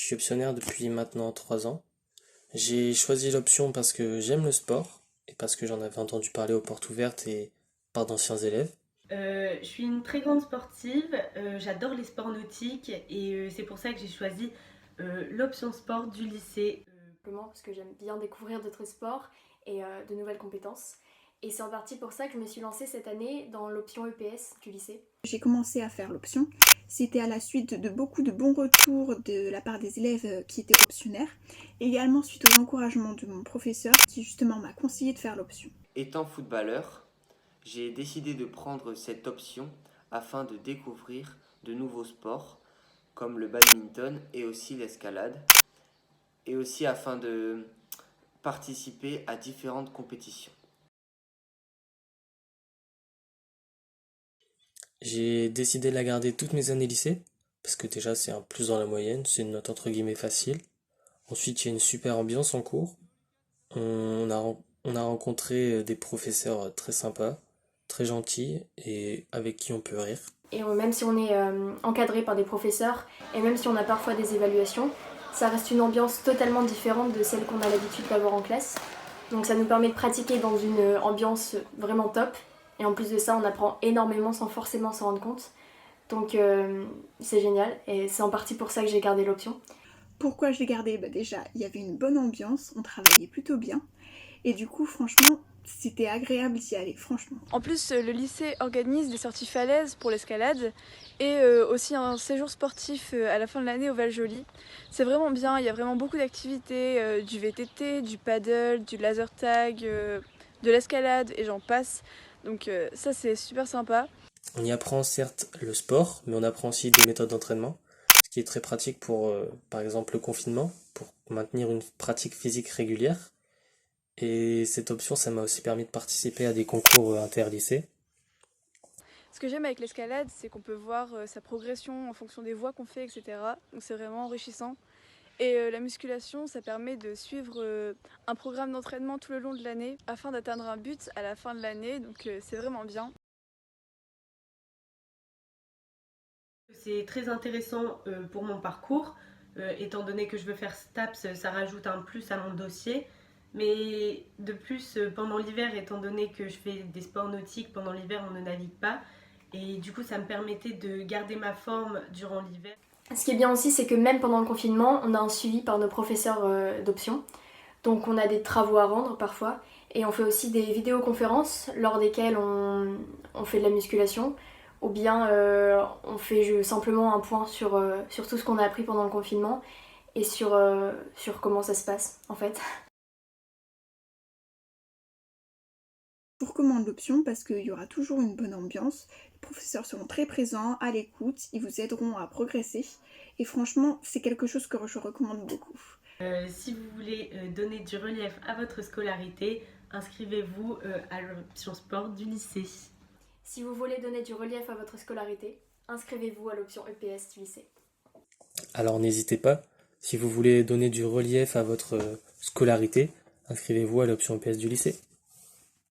suis optionnaire depuis maintenant 3 ans. J'ai choisi l'option parce que j'aime le sport et parce que j'en avais entendu parler aux portes ouvertes et par d'anciens élèves. Je suis une très grande sportive, j'adore les sports nautiques et c'est pour ça que j'ai choisi l'option sport du lycée. Simplement parce que j'aime bien découvrir d'autres sports et de nouvelles compétences. Et c'est en partie pour ça que je me suis lancée cette année dans l'option EPS du lycée. J'ai commencé à faire l'option. C'était à la suite de beaucoup de bons retours de la part des élèves qui étaient optionnaires, et également suite aux encouragements de mon professeur qui justement m'a conseillé de faire l'option. Étant footballeur, j'ai décidé de prendre cette option afin de découvrir de nouveaux sports comme le badminton et aussi l'escalade, et aussi afin de participer à différentes compétitions. J'ai décidé de la garder toutes mes années lycée parce que déjà c'est un plus dans la moyenne, c'est une note entre guillemets facile. Ensuite, il y a une super ambiance en cours. On a rencontré des professeurs très sympas, très gentils et avec qui on peut rire. Et même si on est encadré par des professeurs et même si on a parfois des évaluations, ça reste une ambiance totalement différente de celle qu'on a l'habitude d'avoir en classe. Donc ça nous permet de pratiquer dans une ambiance vraiment top. Et en plus de ça, on apprend énormément sans forcément s'en rendre compte. Donc c'est génial et c'est en partie pour ça que j'ai gardé l'option. Pourquoi je l'ai gardé? Déjà, il y avait une bonne ambiance, on travaillait plutôt bien. Et du coup, franchement, c'était agréable d'y aller, franchement. En plus, le lycée organise des sorties falaises pour l'escalade et aussi un séjour sportif à la fin de l'année au Val-Joli. C'est vraiment bien, il y a vraiment beaucoup d'activités, du VTT, du paddle, du laser tag, de l'escalade et j'en passe. Donc ça c'est super sympa. On y apprend certes le sport, mais on apprend aussi des méthodes d'entraînement, ce qui est très pratique pour, par exemple, le confinement, pour maintenir une pratique physique régulière. Et cette option, ça m'a aussi permis de participer à des concours interlycées. Ce que j'aime avec l'escalade, c'est qu'on peut voir sa progression en fonction des voies qu'on fait, etc. Donc c'est vraiment enrichissant. Et la musculation, ça permet de suivre un programme d'entraînement tout le long de l'année afin d'atteindre un but à la fin de l'année. Donc c'est vraiment bien. C'est très intéressant pour mon parcours, étant donné que je veux faire STAPS, ça rajoute un plus à mon dossier. Mais de plus, pendant l'hiver, étant donné que je fais des sports nautiques, pendant l'hiver on ne navigue pas. Et du coup, ça me permettait de garder ma forme durant l'hiver. Ce qui est bien aussi, c'est que même pendant le confinement, on a un suivi par nos professeurs d'option. Donc on a des travaux à rendre parfois. Et on fait aussi des vidéoconférences lors desquelles on fait de la musculation. Ou bien on fait simplement un point sur tout ce qu'on a appris pendant le confinement et sur comment ça se passe en fait. Je vous recommande l'option parce qu'il y aura toujours une bonne ambiance. Les professeurs seront très présents, à l'écoute, ils vous aideront à progresser. Et franchement, c'est quelque chose que je recommande beaucoup. Si vous voulez donner du relief à votre scolarité, inscrivez-vous à l'option sport du lycée. Si vous voulez donner du relief à votre scolarité, inscrivez-vous à l'option EPS du lycée. Alors n'hésitez pas, si vous voulez donner du relief à votre scolarité, inscrivez-vous à l'option PS du lycée.